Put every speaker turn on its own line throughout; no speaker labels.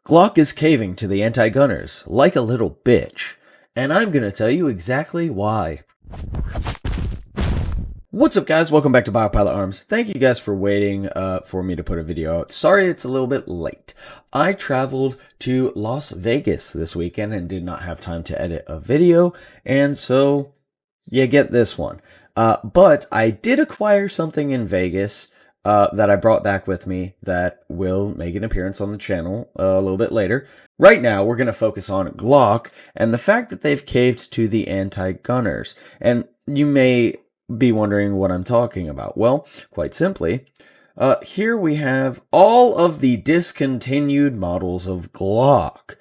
Glock is caving to the anti-gunners like a little bitch, and I'm gonna tell you exactly why. What's up, guys? Welcome back to Biopilot Arms. Thank you guys for waiting for me to put a video out. Sorry it's a little bit late. I traveled to Las Vegas this weekend and did not have time to edit a video, and so you get this one. But I did acquire something in Vegas that I brought back with me that will make an appearance on the channel a little bit later. Right now, we're going to focus on Glock and the fact that they've caved to the anti-gunners. And you may be wondering what I'm talking about. Well, quite simply, here we have all of the discontinued models of Glock.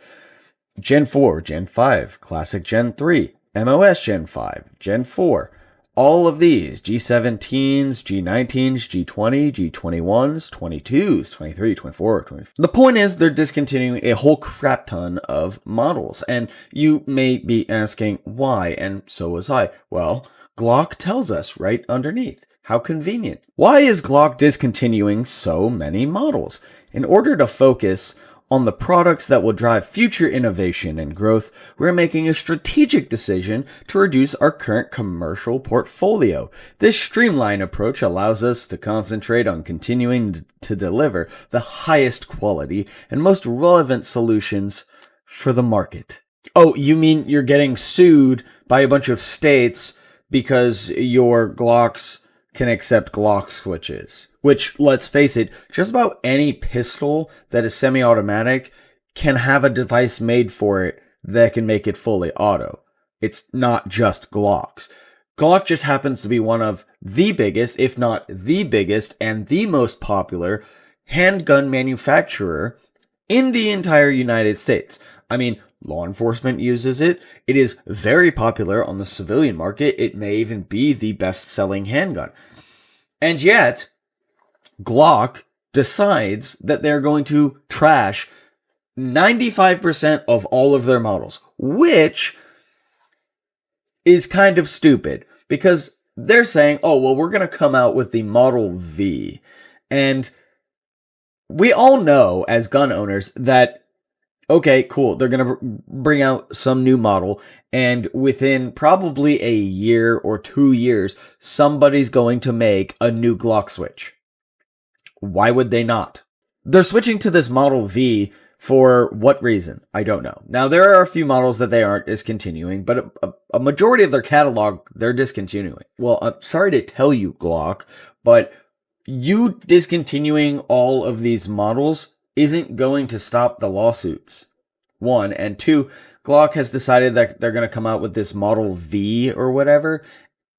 Gen 4, Gen 5, Classic Gen 3, MOS Gen 5, Gen 4. All of these, G17s, G19s, G20, G21s, 22s, 23, 24, 25. The point is they're discontinuing a whole crap ton of models. And you may be asking why, and so was I. Well, Glock tells us right underneath. How convenient. Why is Glock discontinuing so many models? In order to focus on the products that will drive future innovation and growth, we're making a strategic decision to reduce our current commercial portfolio. This streamlined approach allows us to concentrate on continuing to deliver the highest quality and most relevant solutions for the market. Oh, you mean you're getting sued by a bunch of states because your Glocks can accept Glock switches? Which, let's face it, just about any pistol that is semi-automatic can have a device made for it that can make it fully auto. It's not just Glocks. Glock just happens to be one of the biggest, if not the biggest, and the most popular handgun manufacturer in the entire United States. I mean, law enforcement uses it. It is very popular on the civilian market. It may even be the best-selling handgun. And yet, Glock decides that they're going to trash 95% of all of their models, which is kind of stupid because they're saying, oh, well, we're going to come out with the Model V. And we all know as gun owners that, okay, cool, they're going to bring out some new model, and within probably a year or 2 years, somebody's going to make a new Glock switch. Why would they not? They're switching to this Model V for what reason? I don't know. Now, there are a few models that they aren't discontinuing, but a majority of their catalog, they're discontinuing. Well, I'm sorry to tell you, Glock, but you discontinuing all of these models isn't going to stop the lawsuits. One, and two, Glock has decided that they're going to come out with this Model V or whatever,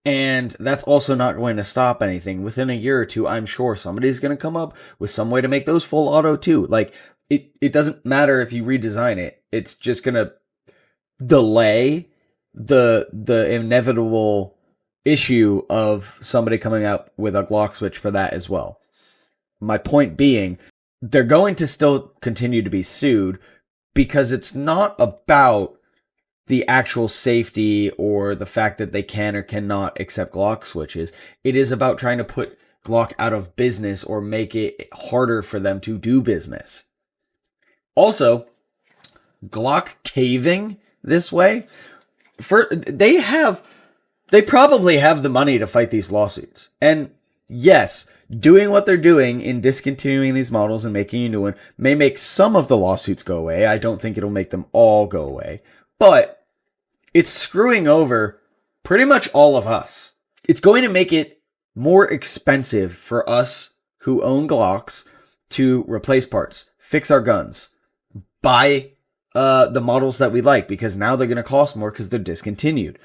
and that's also not going to stop anything. Within a year or two, I'm sure somebody's going to come up with some way to make those full auto too. Like, it doesn't matter if you redesign it. It's just going to delay the inevitable issue of somebody coming out with a Glock switch for that as well. My point being, they're going to still continue to be sued because it's not about the actual safety or the fact that they can or cannot accept Glock switches. It is about trying to put Glock out of business or make it harder for them to do business. Also, Glock caving this way, they probably have the money to fight these lawsuits. And yes, doing what they're doing in discontinuing these models and making a new one may make some of the lawsuits go away. I don't think it'll make them all go away. But it's screwing over pretty much all of us. It's going to make it more expensive for us who own Glocks to replace parts, fix our guns, buy the models that we like, because now they're going to cost more because they're discontinued.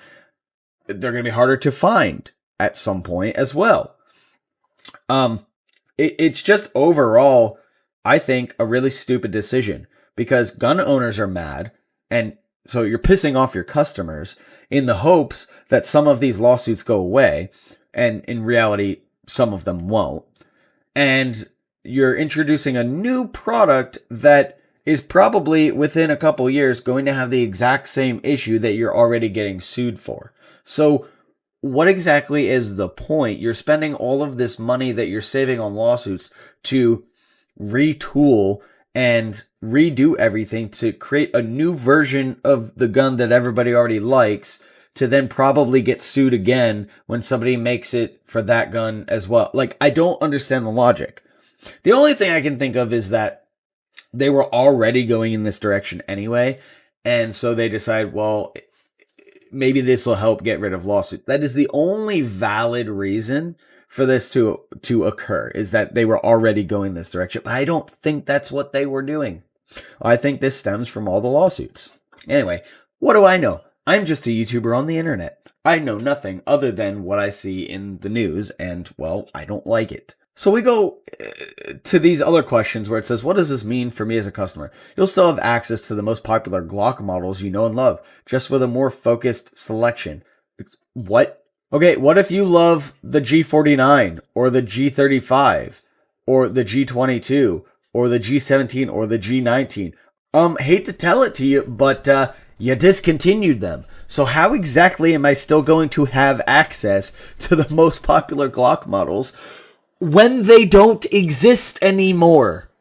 They're going to be harder to find at some point as well. It's just overall, I think, a really stupid decision because gun owners are mad, and so you're pissing off your customers in the hopes that some of these lawsuits go away, and in reality, some of them won't. And you're introducing a new product that is probably within a couple years going to have the exact same issue that you're already getting sued for. So what exactly is the point? You're spending all of this money that you're saving on lawsuits to retool and redo everything to create a new version of the gun that everybody already likes, to then probably get sued again when somebody makes it for that gun as well. Like, I don't understand the logic. The only thing I can think of is that they were already going in this direction anyway, and so they decide, well, maybe this will help get rid of lawsuits. That is the only valid reason for this to occur, is that they were already going this direction. But I don't think that's what they were doing. I think this stems from all the lawsuits. Anyway, what do I know? I'm just a YouTuber on the internet. I know nothing other than what I see in the news, and, well, I don't like it. So we go to these other questions where it says, what does this mean for me as a customer? You'll still have access to the most popular Glock models you know and love, just with a more focused selection. What? Okay, what if you love the G49 or the G35 or the G22 or the G17 or the G19? Hate to tell it to you, but you discontinued them. So how exactly am I still going to have access to the most popular Glock models when they don't exist anymore,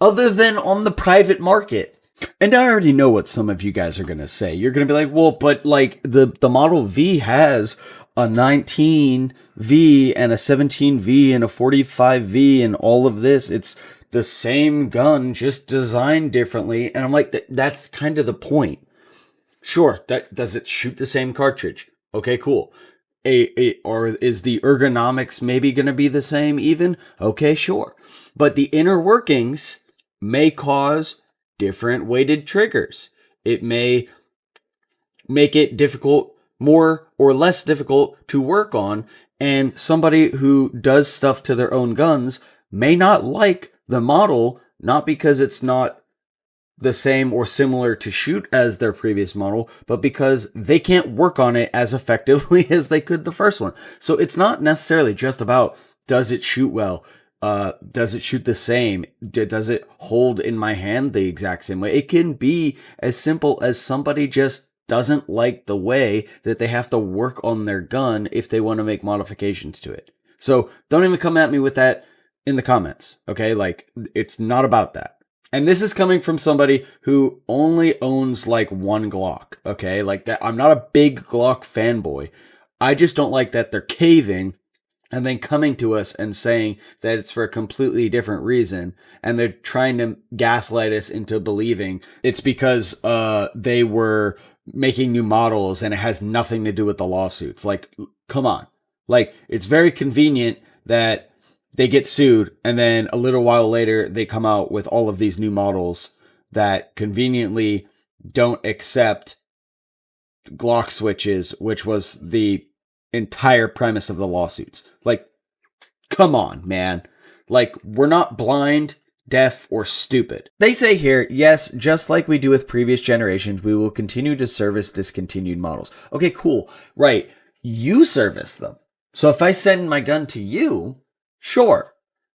other than on the private market? And I already know what some of you guys are going to say. You're going to be like, well, but like the Model V has a 19V and a 17V and a 45V and all of this. It's the same gun, just designed differently. And I'm like, that's kind of the point. Sure, does it shoot the same cartridge? Okay, cool. Or is the ergonomics maybe going to be the same even? Okay, sure. But the inner workings may cause different weighted triggers. It may make it difficult, more or less difficult to work on. And somebody who does stuff to their own guns may not like the model, not because it's not the same or similar to shoot as their previous model, but because they can't work on it as effectively as they could the first one. So it's not necessarily just about, does it shoot well? Does it shoot the same? Does it hold in my hand the exact same way? It can be as simple as somebody just doesn't like the way that they have to work on their gun if they want to make modifications to it. So don't even come at me with that in the comments, okay? Like, it's not about that. And this is coming from somebody who only owns like one Glock, okay? Like that, I'm not a big Glock fanboy. I just don't like that they're caving and then coming to us and saying that it's for a completely different reason. And they're trying to gaslight us into believing it's because they were making new models and it has nothing to do with the lawsuits. Like, come on. Like, it's very convenient that they get sued, and then a little while later, they come out with all of these new models that conveniently don't accept Glock switches, which was the entire premise of the lawsuits. Like, come on, man. Like, we're not blind, deaf, or stupid. They say here, yes, just like we do with previous generations, we will continue to service discontinued models. Okay, cool. Right. You service them. So if I send my gun to you, sure,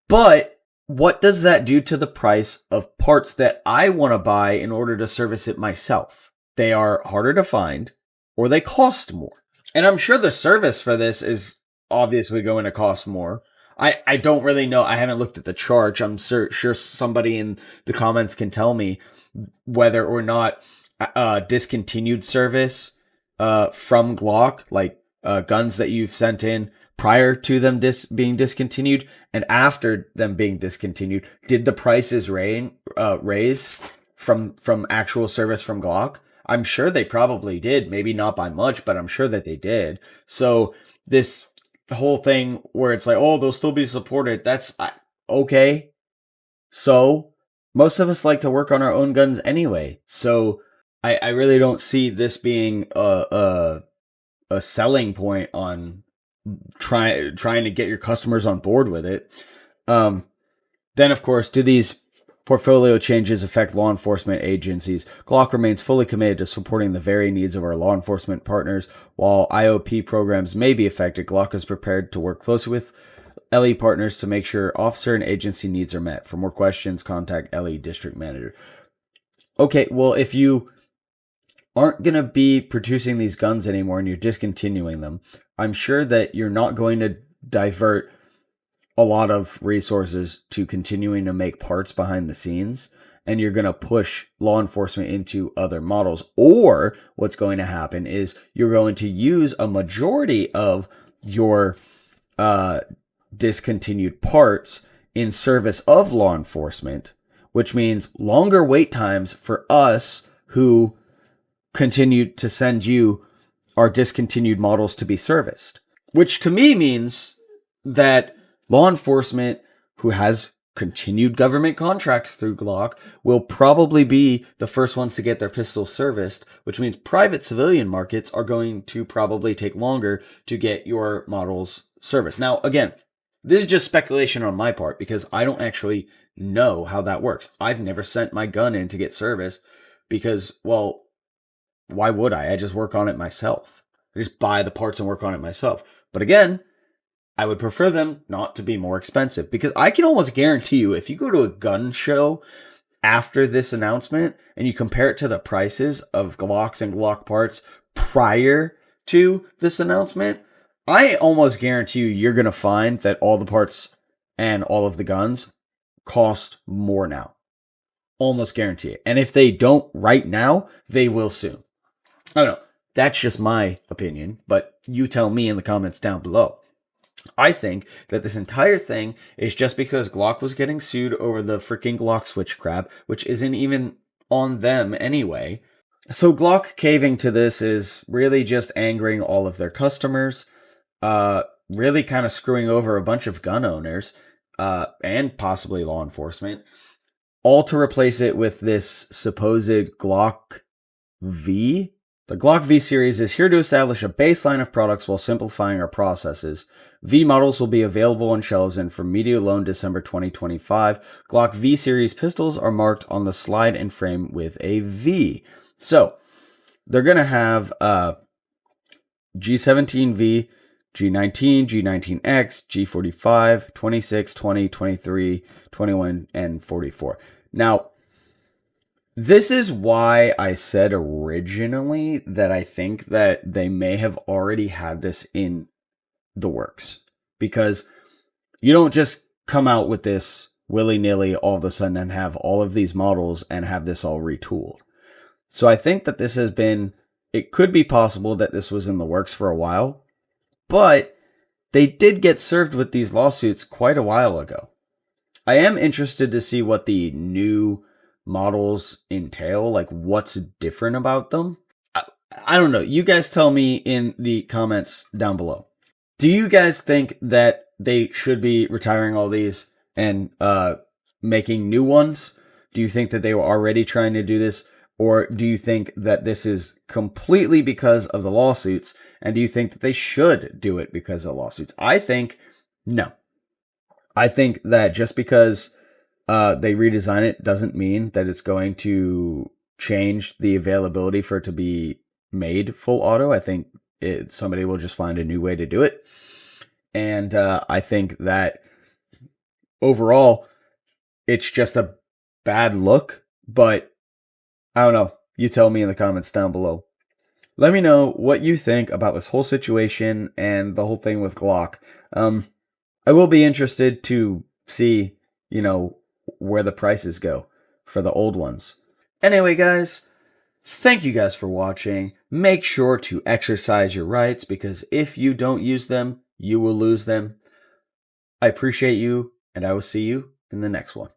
but what does that do to the price of parts that I want to buy in order to service it myself? They are harder to find, or they cost more. And I'm sure the service for this is obviously going to cost more. I don't really know. I haven't looked at the charge. I'm sure somebody in the comments can tell me whether or not discontinued service from Glock, like guns that you've sent in prior to them being discontinued and after them being discontinued, did the prices raise from actual service from Glock? I'm sure they probably did. Maybe not by much, but I'm sure that they did. So this whole thing where it's like, oh, they'll still be supported. That's okay. So most of us like to work on our own guns anyway. So I really don't see this being a selling point on trying to get your customers on board with it. Then, of course, do these portfolio changes affect law enforcement agencies? Glock remains fully committed to supporting the varying needs of our law enforcement partners. While IOP programs may be affected, Glock is prepared to work closely with LE partners to make sure officer and agency needs are met. For more questions, contact LE District Manager. Okay, well, if you aren't going to be producing these guns anymore and you're discontinuing them, I'm sure that you're not going to divert a lot of resources to continuing to make parts behind the scenes. and you're going to push law enforcement into other models. Or what's going to happen is you're going to use a majority of your discontinued parts in service of law enforcement, which means longer wait times for us who continue to send you our discontinued models to be serviced, which to me means that law enforcement who has continued government contracts through Glock will probably be the first ones to get their pistols serviced, which means private civilian markets are going to probably take longer to get your models serviced. Now, again, this is just speculation on my part because I don't actually know how that works. I've never sent my gun in to get serviced because, well, why would I? I just work on it myself. I just buy the parts and work on it myself. But again, I would prefer them not to be more expensive because I can almost guarantee you if you go to a gun show after this announcement and you compare it to the prices of Glocks and Glock parts prior to this announcement, I almost guarantee you're going to find that all the parts and all of the guns cost more now. Almost guarantee it. And if they don't right now, they will soon. I don't know. That's just my opinion, but you tell me in the comments down below. I think that this entire thing is just because Glock was getting sued over the freaking Glock switch crap, which isn't even on them anyway. So Glock caving to this is really just angering all of their customers, really kind of screwing over a bunch of gun owners, and possibly law enforcement, all to replace it with this supposed Glock V. The Glock V series is here to establish a baseline of products while simplifying our processes. V models will be available on shelves and from media alone December 2025. Glock V series pistols are marked on the slide and frame with a V. So, they're going to have G17V, G19, G19X, G45, 26, 20, 23, 21, and 44. Now, this is why I said originally that I think that they may have already had this in the works. Because you don't just come out with this willy-nilly all of a sudden and have all of these models and have this all retooled. So I think that this has been, it could be possible that this was in the works for a while. But they did get served with these lawsuits quite a while ago. I am interested to see what the new models entail, like what's different about them. I don't know. You guys tell me in the comments down below. Do you guys think that they should be retiring all these and making new ones? Do you think that they were already trying to do this? Or do you think that this is completely because of the lawsuits? And do you think that they should do it because of lawsuits? I think no. I think that just because they redesign it doesn't mean that it's going to change the availability for it to be made full auto. I think somebody will just find a new way to do it. And I think that overall, it's just a bad look. But I don't know. You tell me in the comments down below. Let me know what you think about this whole situation and the whole thing with Glock. I will be interested to see, where the prices go for the old ones. Anyway, guys, thank you guys for watching. Make sure to exercise your rights because if you don't use them, you will lose them. I appreciate you, and I will see you in the next one.